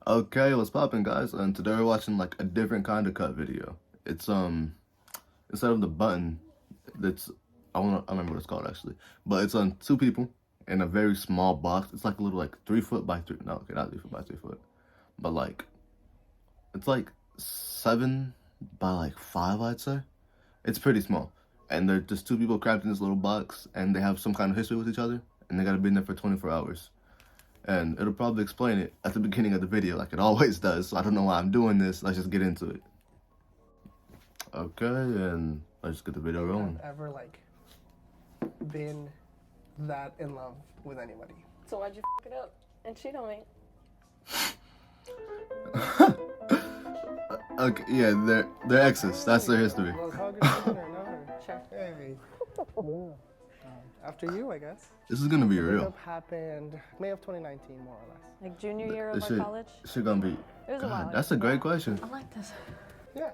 Okay, what's poppin', guys? And today we're watching like a different kind of cut video. It's instead of the button, that's I don't remember what it's called actually, but it's on two people in a very small box. It's like a little like 3 foot by 3. No, okay, not 3 foot by 3 foot, but like it's like 7 by like 5, I'd say. It's pretty small, and they're just two people cramped in this little box, and they have some kind of history with each other, and they gotta be in there for 24 hours. And it'll probably explain it at the beginning of the video like it always does. So I don't know why I'm doing this. Let's just get into it. Okay, and let's just get the video rolling. I've ever like been that in love with anybody. So why'd you f it up and cheat on me? Okay, yeah, they're exes. That's their history. Well, how good is it or not? Sure. Hey. After you, I guess. This is gonna be The real. breakup happened May of 2019, more or less. Like junior year of This our shit, college? shit gonna be. It was a while God, ago. that's a great question. I like this. Yeah.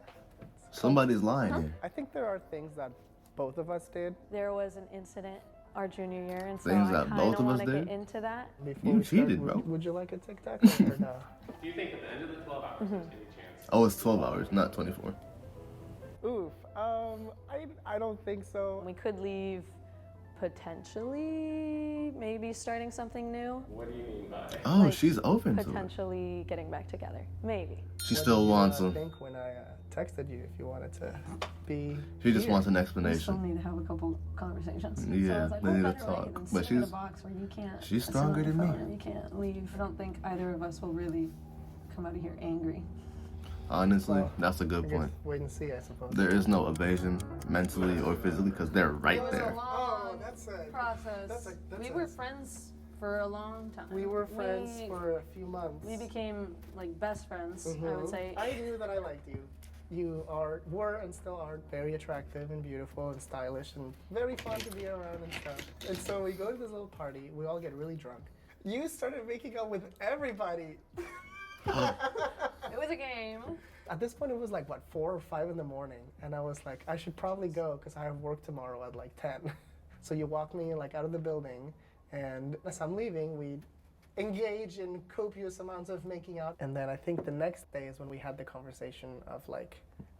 Somebody's lying here. I think there are things that both of us did There was an incident our junior year, and so Things I that kind both of of us want to did? get into that. before You we start. cheated, bro. Would you like a Tic Tac or no? Do you think at the end of the 12 hours there's any chance? Oh, it's 12 hours, not 24. Oof. I don't think so. We could leave potentially maybe starting something new, What do you mean by? Oh, Like, she's open to it. potentially getting back together. Maybe. She What still did you, wants him. think when I texted you if you wanted to be. She just here? wants an We still explanation. need to have a couple conversations. Yeah, so I was like, they what need to better way talk. than But sitting in a she's- box where you can't she's sit on stronger your than me. phone and you can't leave. I don't think either of us will really come out of here angry. Honestly, Well, that's a I good guess point. wait and see, I suppose. There is no evasion mentally or physically because they're right there. Oh, that's a process. that's We a- were friends for a long time. We were friends for a few months. We became like best friends, I would Mhm. say. I knew that I liked you. You were and still are very attractive and beautiful and stylish and very fun to be around and stuff. And so we go to this little party. We all get really drunk. You started making up with everybody. It was a game. At this point, it was like, what, 4 or 5 in the morning. And I was like, I should probably go because I have work tomorrow at like 10. So you walk me like out of the building. And as I'm leaving, we engage in copious amounts of making out. And then I think the next day is when we had the conversation of like,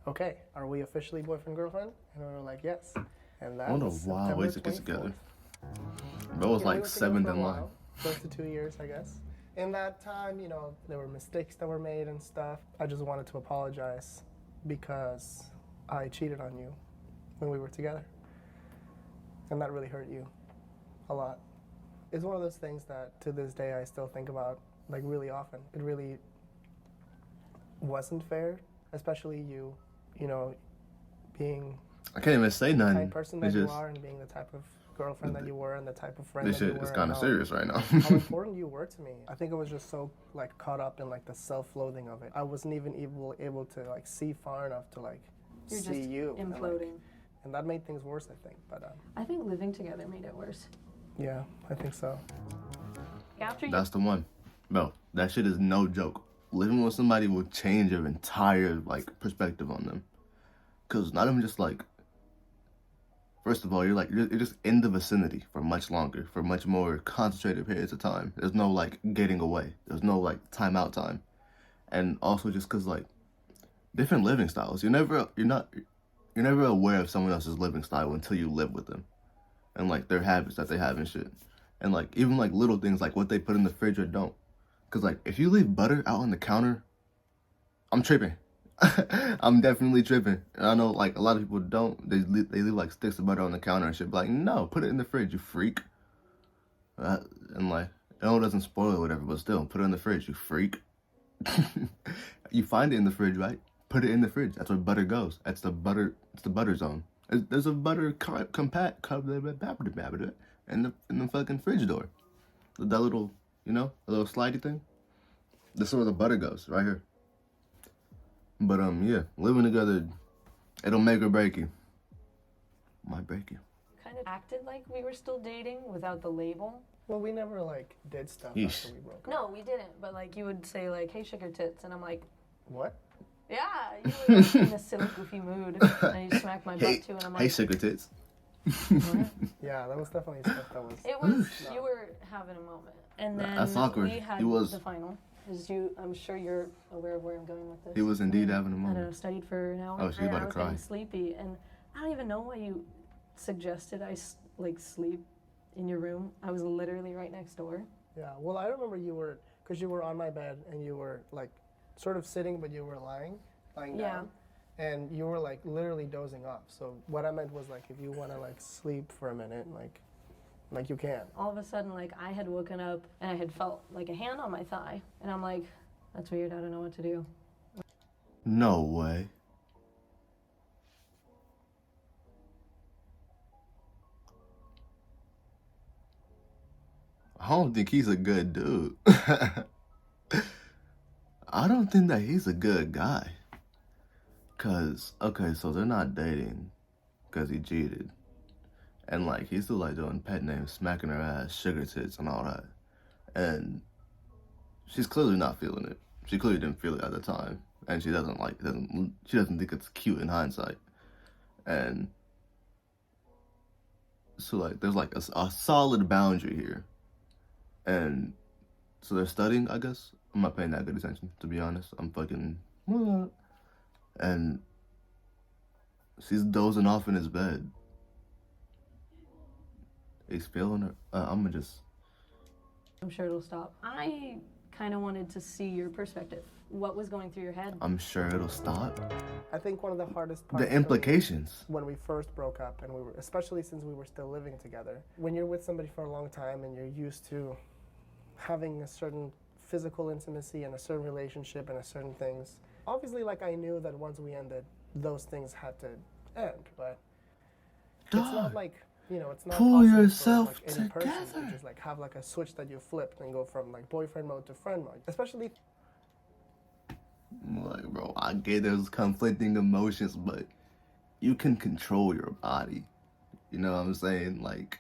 okay, are we officially boyfriend, girlfriend? And we were like, yes. And that What a was wild September way to get together. 24th. Bro was You know, we like were together 7th for a in line. while, close to 2 years, I guess. In that time, there were mistakes that were made and stuff. I just wanted to apologize because I cheated on you when we were together. And that really hurt you a lot. It's one of those things that to this day I still think about like really often. It really wasn't fair, especially you being I can't even say the nothing. kind person that It's you just, are and being the type of girlfriend that you were and the type of friend this that you shit were. is kind and of how- serious right now. how important you were to me. I think I was just so like caught up in like the self-loathing of it. I wasn't even able to like see far enough to like You're see just you. And, like, imploding. and that made things worse, I think. But I think living together made it worse. yeah, I think so. After you That's the one. Bro, that shit is no joke. Living with somebody will change your entire like perspective on them. Cause not even just like, first of all, you're just in the vicinity for much longer, for much more concentrated periods of time. There's no like getting away. There's no like timeout time. And also just cause like different living styles. You're never aware of someone else's living style until you live with them. And like their habits that they have and shit. And like even like little things like what they put in the fridge or don't. Cause like if you leave butter out on the counter, I'm tripping. I'm definitely tripping. And I know like a lot of people don't. They leave like sticks of butter on the counter and shit. But like no, put it in the fridge, you freak. And like I know it doesn't spoil or whatever, but still put it in the fridge, you freak. You find it in the fridge, right? Put it in the fridge. That's where butter goes. It's the butter zone. There's a butter compact in the fucking fridge door. That little, a little slidey thing. This is where the butter goes, right here. But yeah, living together, it'll make or break you. Might break you. kind of acted like we were still dating without the label. Well, we never like did stuff Yeesh. after we broke up. No, we didn't. But like you would say like, "Hey, sugar tits," and I'm like, What? "Yeah." You were like, in a silly, goofy mood, and you smacked my butt too, and I'm like, Hey, sugar tits. "What?" Yeah, that was definitely stuff that was. It was you were having a moment, and then That's awkward. we had He was- the final. As I'm sure you're aware of where I'm going with this. He was indeed having a I don't know, moment. studied for an hour. Oh, she's about to I was cry. getting sleepy, and I don't even know why you suggested I sleep in your room. I was literally right next door. Yeah, well, I remember because you were on my bed and you were like sort of sitting, but you were lying down. And you were like literally dozing off. So what I meant was like if you want to like sleep for a minute, like you can. All of a sudden, like I had woken up and I had felt like a hand on my thigh, and I'm like, that's weird. I don't know what to do. No way. I don't think he's a good dude. I don't think that he's a good guy. Cause, okay, so they're not dating because he cheated. And like, he's still like doing pet names, smacking her ass, sugar tits and all that. And she's clearly not feeling it. She clearly didn't feel it at the time. And she doesn't think it's cute in hindsight. And so like, there's like a solid boundary here. And so they're studying, I guess. I'm not paying that good attention, to be honest. I'm fucking... And she's dozing off in his bed. He's feeling her. I'm sure it'll stop. I kind of wanted to see your perspective. What was going through your head? I'm sure it'll stop. I think one of the hardest parts The implications. when we first broke up, and especially since we were still living together, when you're with somebody for a long time and you're used to having a certain physical intimacy and a certain relationship and a certain things. Obviously, like I knew that once we ended, those things had to end, but it's not like, it's not Pull possible yourself for like any person together. to just like have like a switch that you flipped and go from like boyfriend mode to friend mode. Especially Like, bro, I get there's conflicting emotions, but you can control your body. You know what I'm saying? Like,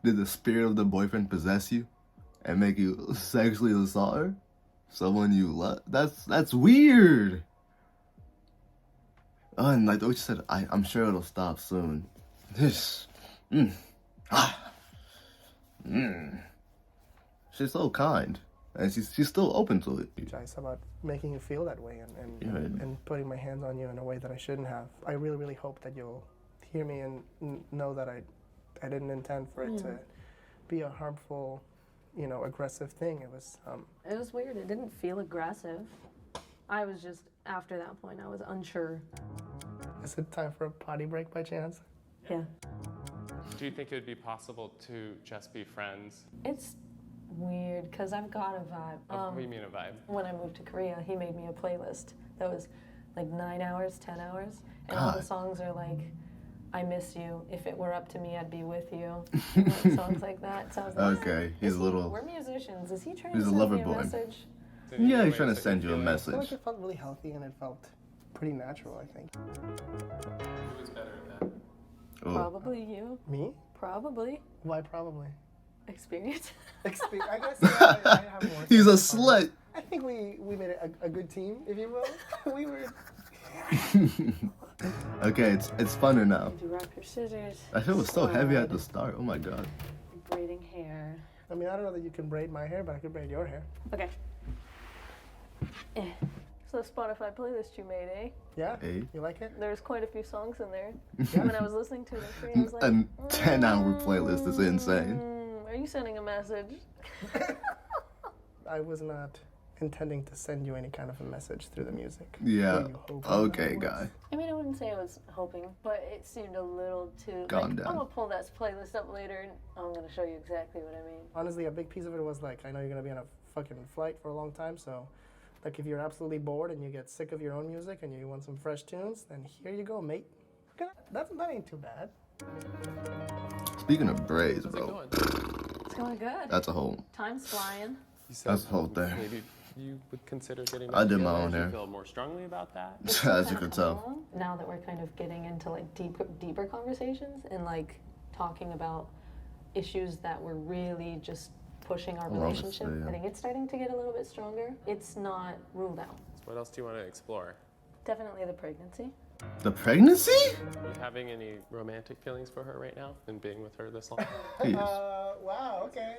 did the spirit of the boyfriend possess you and make you sexually assault her? Someone you love? That's weird. Oh, and like the way she said, I'm sure it'll stop soon. This, She's so kind, and she's still open to it. apologize about making you feel that way and putting my hands on you in a way that I shouldn't have. I really, really hope that you'll hear me and know that I didn't intend for it to be a harmful, aggressive thing. It was weird. It didn't feel aggressive. I was just, after that point, I was unsure. Is it time for a potty break by chance? Yeah. Do you think it would be possible to just be friends? It's weird, because I've got a vibe. What do you mean a vibe? When I moved to Korea, he made me a playlist that was like 9 hours, 10 hours. And all the God. songs are like, I miss you. If it were up to me, I'd be with you. And, like, songs like that. So I was like, Okay, he's a little. We're musicians. Is he trying He's to a send lover me a boy. message? Yeah, he's trying to send you a I feel message. like it felt really healthy and it felt pretty natural, I think. Who was better at that? Oh. Probably you. Me? Probably. Why probably? Experience. I guess yeah, I have more. He's a fun. slut. I think we made a good team, if you will. We were. Okay, it's funner now. If you wrap your scissors. That shit was so heavy at the start. Oh my god. Braiding hair. I mean, I don't know that you can braid my hair, but I could braid your hair. Okay. So the Spotify playlist you made, eh? Yeah? Hey. You like it? There's quite a few songs in there. When I was listening to it, I was like, A 10-hour playlist is insane. Are you sending a message? I was not intending to send you any kind of a message through the music. Yeah. Were you hoping Okay, that it was? guy. I mean, I wouldn't say I was hoping, but it seemed a little too. Calm down. I'm gonna pull that playlist up later, and I'm gonna show you exactly what I mean. Honestly, a big piece of it was like, I know you're gonna be on a fucking flight for a long time, so like if you're absolutely bored and you get sick of your own music and you want some fresh tunes, then here you go, mate. That ain't too bad. Speaking of braids, How's it bro, going? It's going good. that's a whole. Time's flying. You said That's the whole thing. Maybe you would consider getting. I did back my together. own Do you hair. feel more strongly about that? As you can tell. Now that we're kind of getting into like deeper conversations and like talking about issues that were really just pushing our love this relationship, video. I think it's starting to get a little bit stronger. It's not ruled out. So what else do you want to explore? Definitely the pregnancy. The pregnancy? Are you having any romantic feelings for her right now and being with her this long? He is. Wow, okay.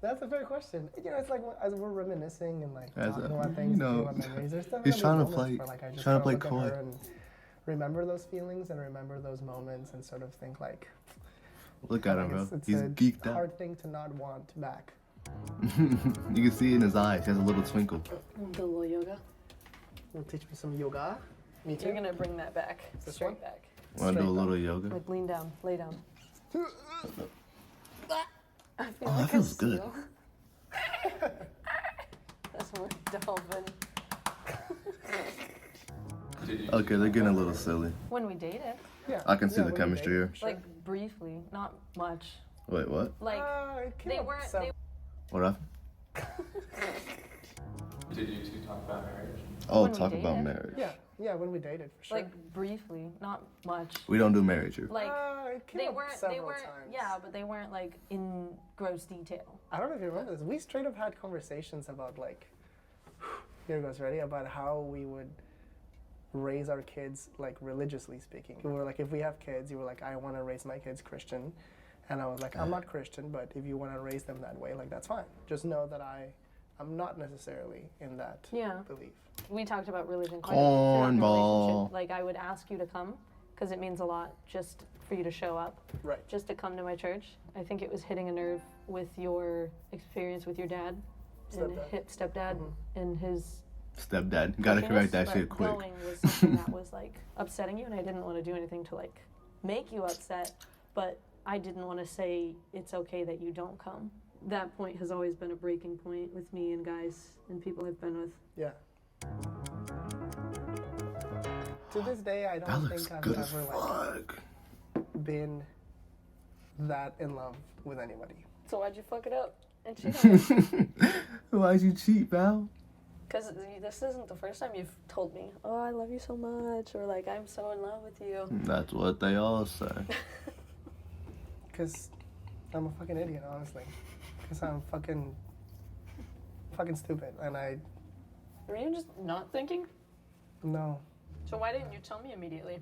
That's a fair question. You know, it's like as we're reminiscing and like As talking a- about things, you know, thinking about memories. There's he's definitely trying to moments play- where like I just trying to kinda play look at her coy. and remember those feelings and remember those moments and sort of think like, Look at him, bro. it's He's a geeked out. hard thing to not want back. You can see it in his eyes. He has a little twinkle. The little yoga. You'll teach me some yoga. Me too. You're gonna bring that back, This straight one? back. Want to do a Straight little yoga? Like lean down, lay down. I feel Oh, that like feels a good. seal. That's more dolphin. Okay, they're getting a little silly. When we dated, Yeah. I can see Yeah, the when we chemistry date, here. sure. like briefly, not much. Wait, what? Like It came they up weren't. several- What happened? Did you two talk about marriage? Oh, When we talk about dated? marriage. Yeah, when we dated, for sure. Like briefly, not much. We don't do marriage here. Like It came they up weren't. They several weren't. times. Yeah, but they weren't like in gross detail. I don't know if you remember this. We straight up had conversations about like, here goes, ready? About how we would raise our kids, like religiously speaking. We were like, if we have kids, you were like, I want to raise my kids Christian. And I was like, I'm not Christian, but if you want to raise them that way, like that's fine. Just know that I'm not necessarily in that Yeah. belief. We talked about religion quite a bit throughout the Cornball. relationship. Like I would ask you to come because it means a lot just for you to show up, Right. just to come to my church. I think it was hitting a nerve with your experience with your dad, and Stepdad. stepdad, and his. Stepdad. Gotta correct that pushiness, shit but quick. Going was something that was like upsetting you, and I didn't want to do anything to like make you upset, but I didn't want to say it's okay that you don't come. That point has always been a breaking point with me and guys and people I've been with. Yeah. To this day, I That don't looks think I've good as ever like fuck. been that in love with anybody. So why'd you fuck it up and cheat on me? Why'd you cheat, pal? Because this isn't the first time you've told me, oh, I love you so much, or like, I'm so in love with you. That's what they all say. Because I'm a fucking idiot, honestly. Because I'm fucking stupid. And Were you just not thinking? no. So why didn't you tell me immediately?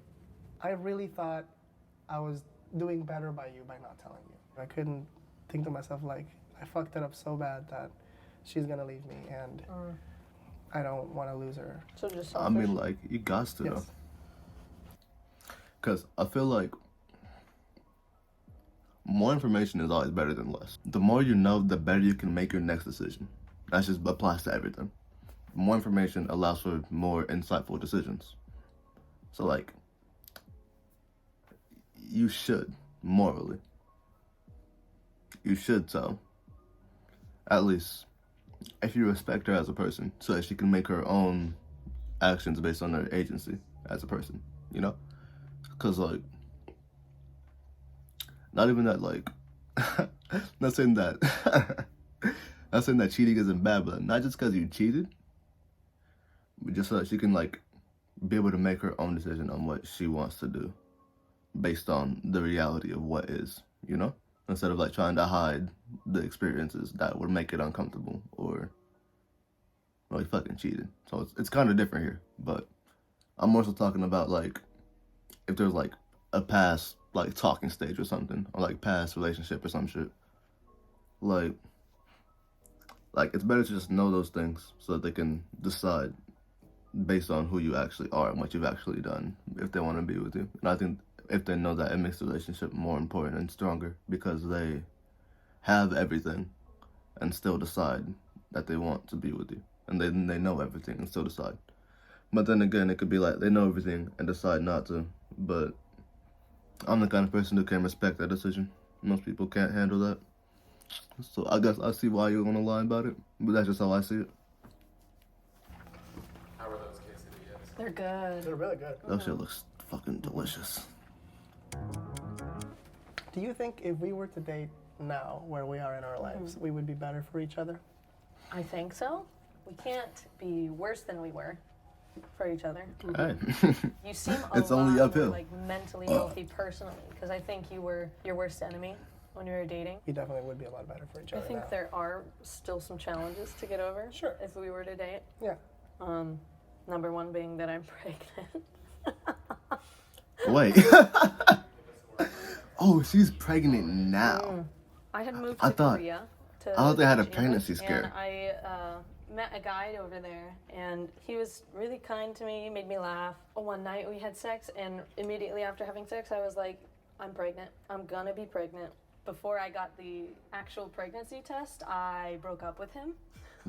I really thought I was doing better by you by not telling you. I couldn't think to myself, like, I fucked it up so bad that she's gonna leave me and I don't want to lose her. So just I mean, like, you got to, though. Yes. Because I feel like more information is always better than less. The more you know, the better you can make your next decision. That just applies to everything. More information allows for more insightful decisions. So, like, you should, morally. You should tell. At least, if you respect her as a person, so that she can make her own actions based on her agency as a person, you know? Because, like, not even that, like, not saying that, not saying that cheating isn't bad, but not just because you cheated, but just so that she can, like, be able to make her own decision on what she wants to do based on the reality of what is, you know? Instead of, like, trying to hide the experiences that would make it uncomfortable or, well, you fucking cheated. So it's kind of different here, but I'm more so talking about, like, if there's, like, a past, like, talking stage or something, or, like, past relationship or some shit. Like, it's better to just know those things so that they can decide based on who you actually are and what you've actually done if they want to be with you. And I think if they know that, it makes the relationship more important and stronger because they have everything and still decide that they want to be with you. And they know everything and still decide. But then again, it could be like they know everything and decide not to. But I'm the kind of person who can respect that decision. Most people can't handle that. So I guess I see why you're gonna lie about it. But that's just how I see it. How were those quesadillas? They're good. They're really good. That shit looks fucking delicious. Do you think if we were to date now, where we are in our lives, we would be better for each other? I think so. We can't be worse than we were for each other. Hey. You seem It's a lot only more, uphill. like mentally healthy personally, because I think you were your worst enemy when you were dating. We definitely would be a lot better for each I other think now. there are still some challenges to get over. Sure. If we were to date. Yeah. Number one being that I'm pregnant. Wait. Oh, she's pregnant now. I had moved I to thought- Korea to. I thought they had a English, pregnancy scare. And I met a guy over there, and he was really kind to me, made me laugh. One night we had sex, and immediately after having sex, I was like, I'm pregnant. I'm gonna be pregnant. Before I got the actual pregnancy test, I broke up with him.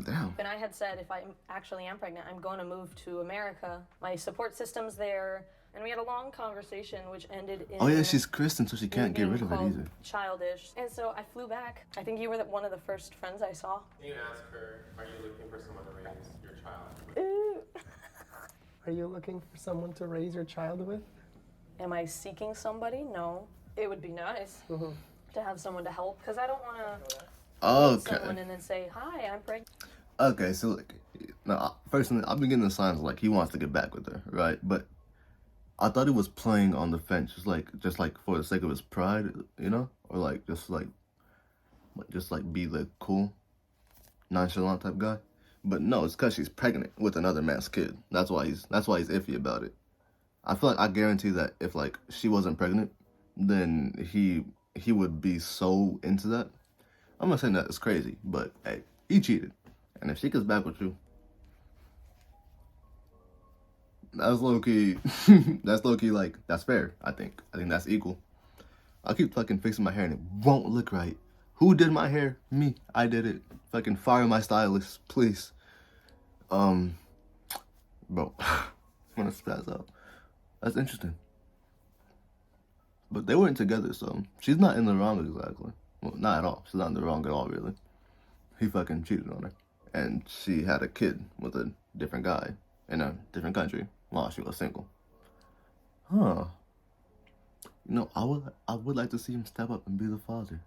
Damn. And I had said, if I actually am pregnant, I'm going to move to America. My support system's there. And we had a long conversation, which ended in. Oh yeah, she's Christian, so she can't get being rid of it called either. Childish. And so I flew back. I think you were one of the first friends I saw. You can ask her, are you looking for someone to raise your child? Ooh. Are you looking for someone to raise your child with? Am I seeking somebody? No. It would be nice to have someone to help, because I don't want to meet someone Okay. and then say, hi, I'm pregnant. Okay, so like, now, personally, I've been getting the signs like he wants to get back with her, right? But I thought he was playing on the fence, just like for the sake of his pride, you know, or like just like be the cool, nonchalant type guy. But no, it's because she's pregnant with another man's kid. That's why he's iffy about it. I feel like I guarantee that if like she wasn't pregnant, then he would be so into that. I'm not saying that it's crazy, but hey, he cheated, and if she gets back with you, that's low key. That's low key. Like that's fair. I think that's equal. I keep fucking fixing my hair and it won't look right. Who did my hair? Me. I did it. Fucking fire my stylist, please. Bro, I'm gonna spaz out. That's interesting. But they weren't together, so she's not in the wrong exactly. Well, not at all. She's not in the wrong at all, really. He fucking cheated on her, and she had a kid with a different guy in a different country while she was single. Huh. You know, I would like to see him step up and be the father.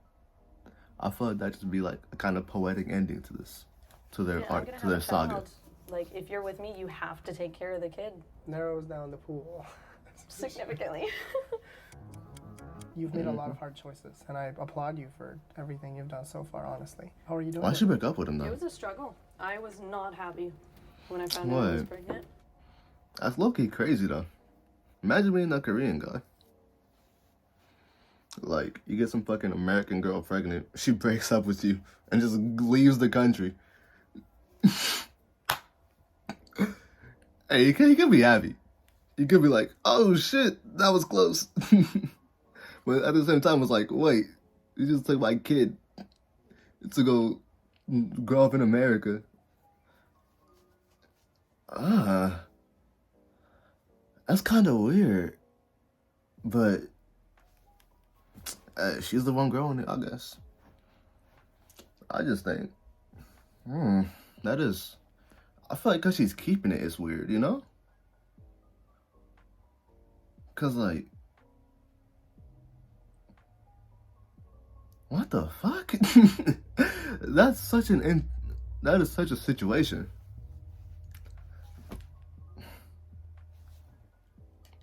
I feel like that'd just be like a kind of poetic ending to this, to their Yeah, I'm arc, gonna to have their a saga. child. Like, if you're with me, you have to take care of the kid. Narrows down the pool. Significantly. You've made a lot of hard choices, and I applaud you for everything you've done so far, honestly. How are you doing? Why it? should break up with him It though? was a struggle. I was not happy when I found out I was What? pregnant. That's low key crazy though. Imagine being a Korean guy. Like, you get some fucking American girl pregnant, she breaks up with you and just leaves the country. Hey, you could be happy. You could be like, oh shit, that was close. But at the same time, it's like, wait, you just took my kid to go grow up in America. That's kind of weird. But she's the one growing it, I guess. I just think, that is, I feel like because she's keeping it, it's weird, you know? Because, like, what the fuck? That is such a situation.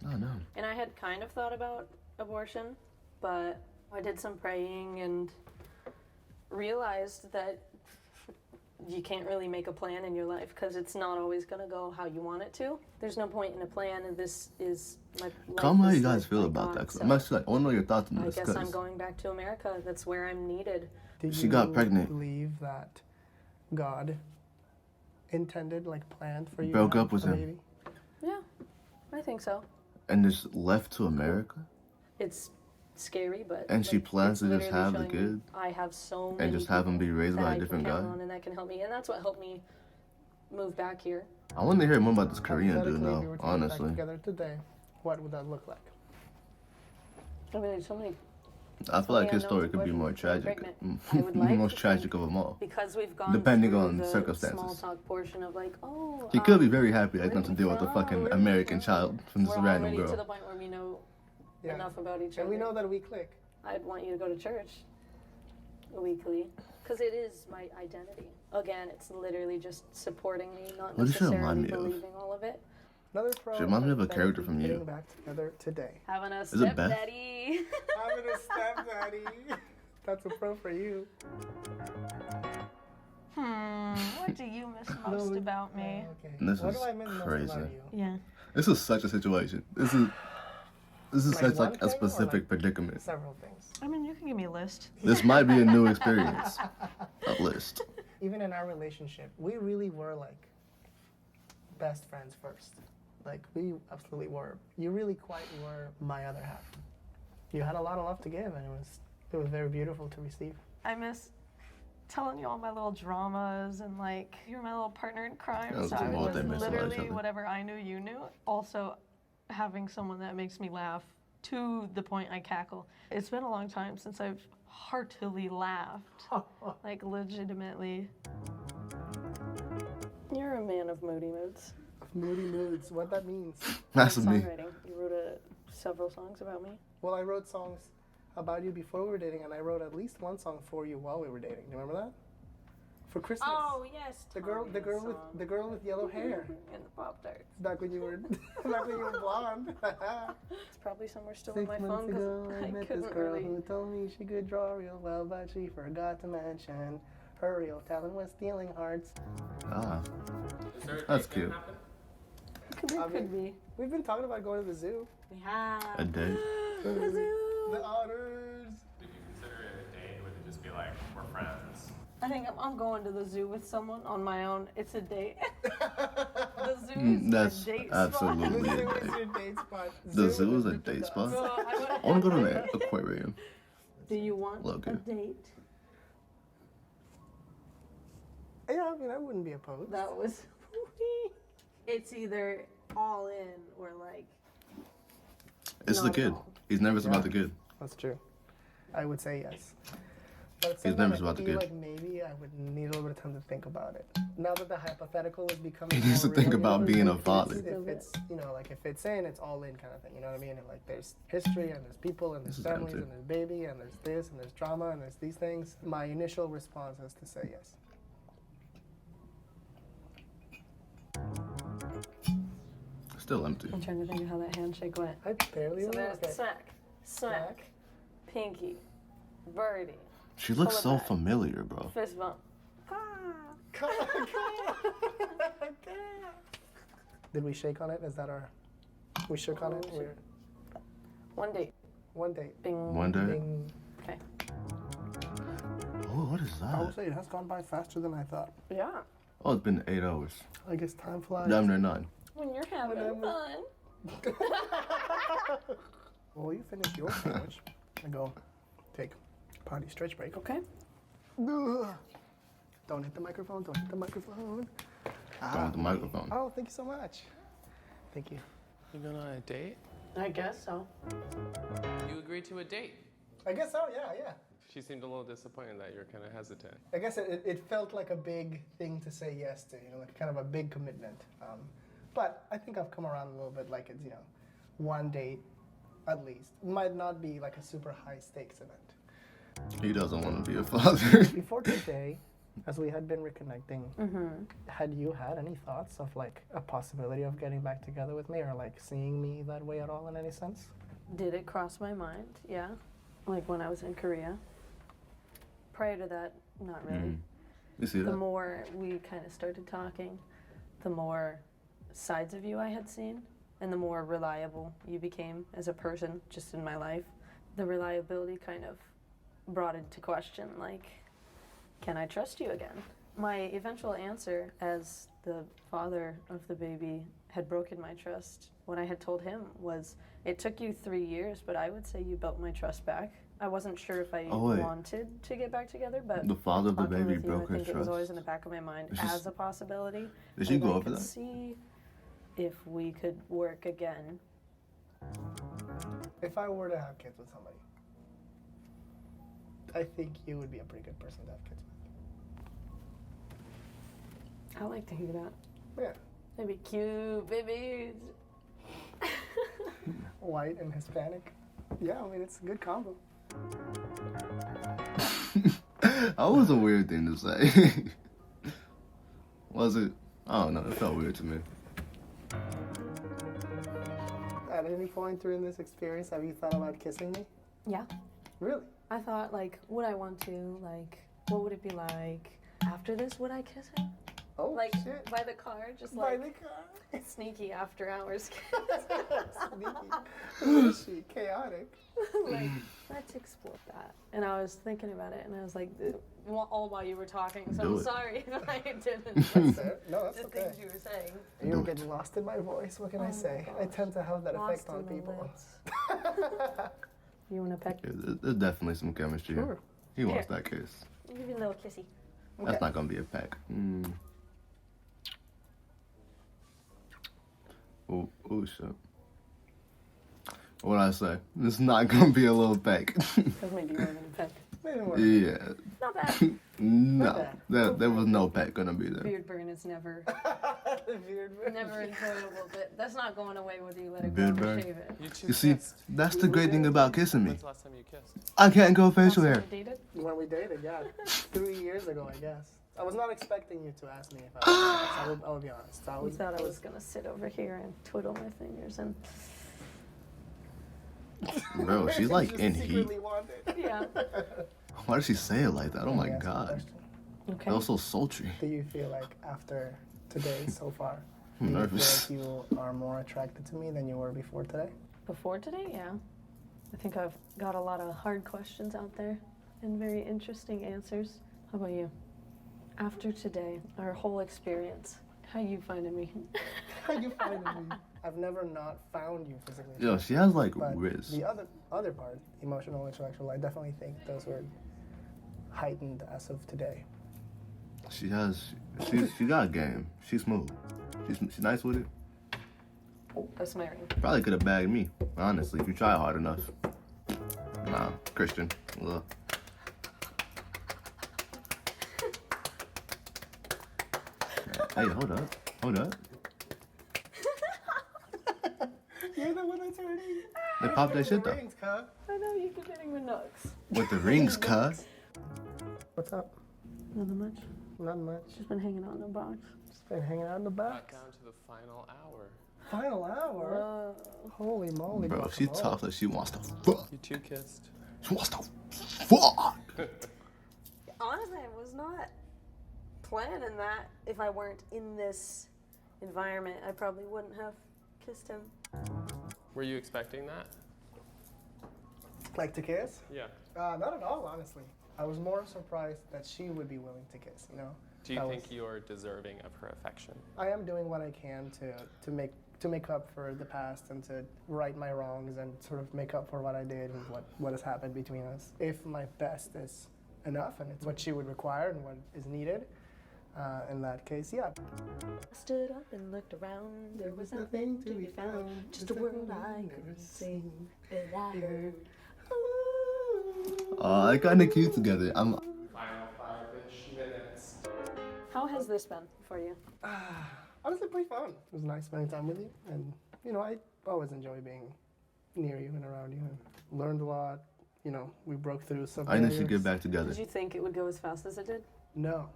I don't know. And I had kind of thought about abortion, but I did some praying and realized that you can't really make a plan in your life because it's not always going to go how you want it to. There's no point in a plan, and this is my life. Tell me how you is guys lived feel by about God, that. 'Cause so I'm actually like, I want to know your thoughts on I this. guess I'm 'Cause going back to America. That's where I'm needed. Did she got you pregnant. believe that God intended, like planned for you Broke to have up with a him. baby? Yeah, I think so. And just left to America? It's scary, but And she plans it's to just literally have the showing me kid? I have so many And just have him people be raised that by I a can different count guy? on and that can help me, and that's what helped me move back here. I want to hear more about this Korean dude Hypothetically, if you were now, to get back honestly. together today, what would that look like? I mean, there's so many. I feel like his unknowns story of could be what more he's getting tragic. pregnant. I would like Most to tragic think of them all. Because we've gone Depending through on the circumstances. small talk portion of like, oh, He could be very happy where that not to you deal with a from? fucking Where you American from? child from this We're random already to the girl. point where we know Yeah. enough about each other. And we know that we click. I'd want you to go to church weekly because it is my identity. Again, it's literally just supporting me, not What does she remind necessarily me of? believing all of it. Another pro. She reminds me of a character from getting you. back together today. Having a it Beth? stepdaddy. Having a stepdaddy. That's a pro for you. What do you miss most No, about me? Okay. This What is do I miss most crazy. about you? Yeah. This is such a situation. This is This is Like such one like a thing or, specific like, predicament. several things. I mean, you can give me a list. This might be a new experience. A list. Even in our relationship, we really were like best friends first. Like we absolutely were. You really quite were my other half. You had a lot of love to give, and it was very beautiful to receive. I miss telling you all my little dramas and like you're my little partner in crime. That was So the I most was they miss about each literally other. whatever I knew, you knew. Also, having someone that makes me laugh to the point I cackle. It's been a long time since I've heartily laughed, like legitimately. You're a man of moody moods. Moody moods, what that means. That's And me. songwriting. You wrote several songs about me. Well, I wrote songs about you before we were dating, and I wrote at least one song for you while we were dating. Do you remember that? For Christmas. Oh yes, The girl with yellow hair. and the Pop Tarts. Back when you were blonde. It's probably somewhere still 6 on my months phone ago, I because I met this couldn't girl really. who told me she could draw real well, but she forgot to mention her real talent was stealing hearts. Ah, Is there a date That's that cute. happened? Could be. We've been talking about going to the zoo. We have. a date. The otters. Would you consider it a date, or would it just be like, we're friends? I think I'm going to the zoo with someone on my own. It's a date. The zoo is That's a date absolutely The a zoo is date. your date spot. The zoo is a different date to spot? us. spot. I want to go to an aquarium. Do you want Look a it. date? Yeah, I mean, I wouldn't be opposed. That was. It's either all in or like. It's the Not at kid. all. He's nervous about the kid. That's true. I would say yes. But at the He's same time, nervous I about the feel kid. like maybe I would need a little bit of time to think about it. Now that the hypothetical is becoming He needs more to think real, about you know, being a if it's- father. If it's, you know, like if it's in, it's all in kind of thing. You know what I mean? And like there's history and there's people and there's This is families empty. and there's baby and there's this and there's drama and there's these things. My initial response is to say yes. Still empty. I'm trying to think of how that handshake went. I barely So there's okay. smack, smack, pinky, birdie, She looks Pull it so back. familiar, bro. fist bump. Come on, come on. Did we shake on it? Is that our? We shook on it. We're One date. one date. Bing. One day. Ding. Okay. Oh, what is I will that? say it has gone by faster than I thought. Yeah. Oh, it's been 8 hours. I guess time flies. Damn near 9. When you're having I'm- fun. Well, you finish your sandwich and go take potty stretch break. Okay. Ugh. Don't hit the microphone. Don't hit the microphone. Going with the microphone. Oh, thank you so much. Thank you. You going on a date? I guess so. You agreed to a date. I guess so. Yeah. She seemed a little disappointed that you're kind of hesitant. I guess it felt like a big thing to say yes to. You know, like kind of a big commitment. But I think I've come around a little bit. Like it's one date, at least. Might not be like a super high stakes event. He doesn't want to be a father. Before today, as we had been reconnecting, had you had any thoughts of like a possibility of getting back together with me or like seeing me that way at all in any sense? Did it cross my mind? Yeah. Like when I was in Korea. Prior to that, not really. You see The that? more we kind of started talking, the more sides of you I had seen, and the more reliable you became as a person just in my life. The reliability kind of brought into question, like, can I trust you again? My eventual answer, as the father of the baby had broken my trust, what I had told him was, it took you 3 years, but I would say you built my trust back. I wasn't sure if I Oh, wait. wanted to get back together, but The father of the talking baby with you, broke I his think it was always trust. in the back of my mind It's just- as a possibility. Did she and go I over could that? see if we could work again. If I were to have kids with somebody, I think you would be a pretty good person to have kids I like to hear that. with. Yeah. They'd be cute babies. White and Hispanic. Yeah, I mean, it's a good combo. That was a weird thing to say. Was it? I don't know. It felt weird to me. At any point during this experience, have you thought about kissing me? Yeah. Really? I thought, like, would I want to? Like, what would it be like? After this, would I kiss him? Oh, like shit. by the car, just By like the car. sneaky after hours. Sneaky. Who is she? Chaotic. Like, let's explore that. And I was thinking about it, and I was like, all while you were talking. So Do I'm it. sorry if I didn't. That's it. No, that's the okay. things you were saying. You Do were it. getting lost in my voice. What can Oh I my say? I gosh. tend to have that Lost effect on in the people. lips. You want to peck? Yeah, there's definitely some chemistry here. Sure. He wants Here. that kiss. Give you a little kissy. That's not gonna be a peck. Oh, oh shit. What'd I say? It's not gonna be a little peck. That's maybe more than a peck. Maybe more. Yeah. Not bad. No. There was no peck gonna be there. Beard burn is never, The beard burn. never enjoyable. But that's not going away whether you let it Beard go or burn? shave it. You two You see, kissed. that's the great thing about kissing me. When's the last time you kissed? I can't go facial Last hair. time we dated? When we dated, yeah. 3 years ago, I guess. I was not expecting you to ask me if I was. I will be honest. You thought I was gonna sit over here and twiddle my fingers and Bro, she's like Just in heat. secretly wanted. yeah. Why did she say it like that? Oh my Let me ask you a god. question. Okay. That was so sultry. Do you feel like after today so far, I'm do you nervous. feel like you are more attracted to me than you were before today? Before today, yeah. I think I've got a lot of hard questions out there and very interesting answers. How about you? After today, our whole experience, how you finding me? How you finding me? I've never not found you physically. Yo, she has like But Riz. the other part, emotional, intellectual, I definitely think those were heightened as of today. She got game. She's smooth. She's nice with it. That's my ring. Probably could have bagged me, honestly, if you try hard enough. Nah, Christian. Ugh. Hey, hold up. Hold up. You're the one that's hurting. They popped that shit though. Rings, cuh. I know you keep hitting my nuts. With the rings, cuh. What's up? Nothing much. Not much. Just been hanging out in the box. Just been hanging out in the Got box. down to the final hour. Final hour. Holy moly. Bro, she guacamole. talks like she wants to fuck. You two kissed. She wants to fuck. Honestly, I was not planning that. If I weren't in this environment, I probably wouldn't have kissed him. Were you expecting that? Like to kiss? Yeah. Not at all, honestly. I was more surprised that she would be willing to kiss, you know? Do you That think was- you're deserving of her affection? I am doing what I can to make up for the past and to right my wrongs and sort of make up for what I did and what has happened between us. If my best is enough and it's what she would require and what is needed, in that case, yeah. I stood up and looked around. There was nothing to be found. Just a word I couldn't say that I heard. They're kind of cute together. Final 5-ish minutes. How has this been for you? Honestly, pretty fun. It was nice spending time with you, and you know, I always enjoy being near you and around you, and learned a lot. You know, we broke through some. I think they should barriers. get back together. Did you think it would go as fast as it did? No.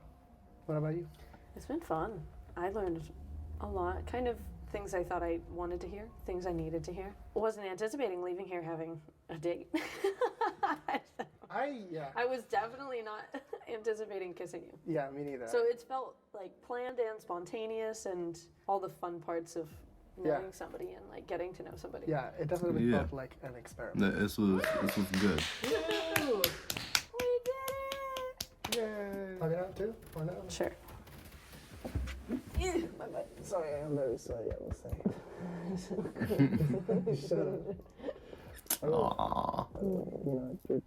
What about you? It's been fun. I learned a lot. Kind of things I thought I wanted to hear, things I needed to hear. Wasn't anticipating leaving here having a date. I was definitely not anticipating kissing you. Yeah, me neither. So it's felt like planned and spontaneous and all the fun parts of knowing Yeah. somebody and like getting to know somebody. yeah, it definitely Yeah. felt like an experiment. This was good. Woo! We did it! Yay! Plug it out too, or no? Sure. My butt. Sorry, I'm very sorry. I will say. Shut up. Aww. You know,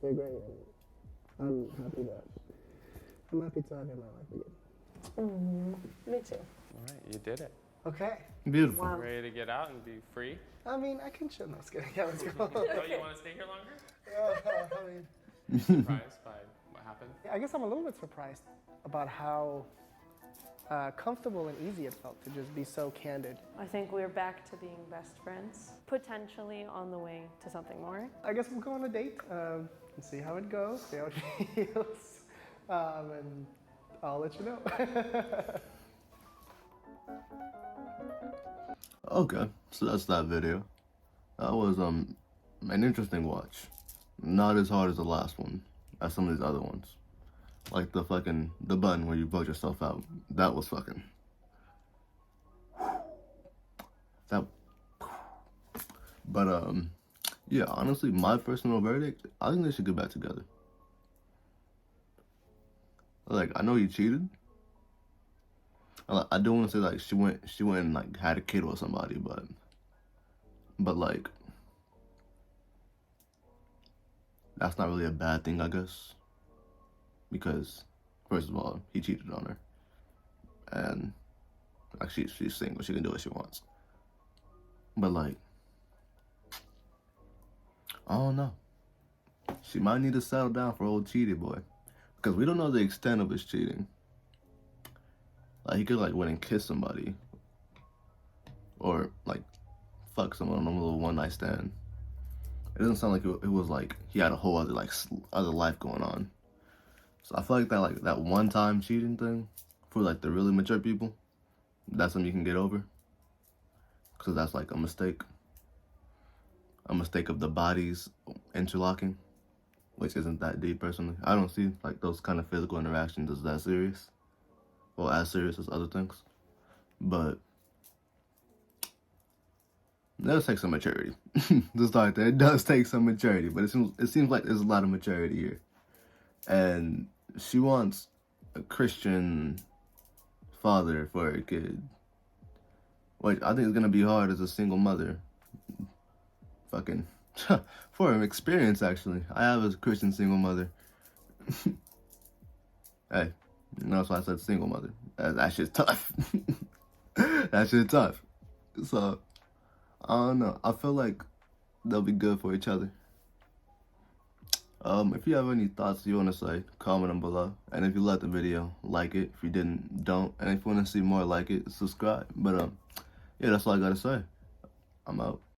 you're great. And I'm happy to have you in my life again. Me too. All right, you did it. Okay. Beautiful. Wow. Ready to get out and be free? I mean, I can chill. No, just kidding. Yeah, let's go. Oh, you want to stay here longer? I mean, Surprised by what happened? I guess I'm a little bit surprised about how comfortable and easy it felt to just be so candid. I think we're back to being best friends, potentially on the way to something more. I guess we'll go on a date and see how it goes, see how it feels, and I'll let you know. Okay, so that's that video. That was an interesting watch. Not as hard as the last one, as some of these other ones. Like the button where you vote yourself out. That was fucking. That. But yeah. Honestly, my personal verdict, I think they should get back together. Like, I know he cheated. I don't want to say like she went and like had a kid with somebody, but like that's not really a bad thing, I guess, because first of all, he cheated on her, and like she's single, she can do what she wants. But like, I don't know, she might need to settle down for old cheated boy, because we don't know the extent of his cheating. Like, he could like went and kiss somebody, or like fuck someone on a little one night stand. It doesn't sound like it was like he had a whole other like other life going on. So I feel like that one time cheating thing for like the really mature people, that's something you can get over, because that's like a mistake of the bodies interlocking, which isn't that deep personally. I don't see like those kind of physical interactions as that serious. Well, as serious as other things. But it does take some maturity. To start there, it does take some maturity, but it seems like there's a lot of maturity here. And she wants a Christian father for her kid, which I think is gonna be hard as a single mother. Fucking for an experience, actually. I have a Christian single mother. Hey. That's why I said single mother. That shit's tough. That shit's tough. So, I don't know. I feel like they'll be good for each other. If you have any thoughts you want to say, comment them below. And if you liked the video, like it. If you didn't, don't. And if you want to see more like it, subscribe. But, yeah, that's all I gotta say. I'm out.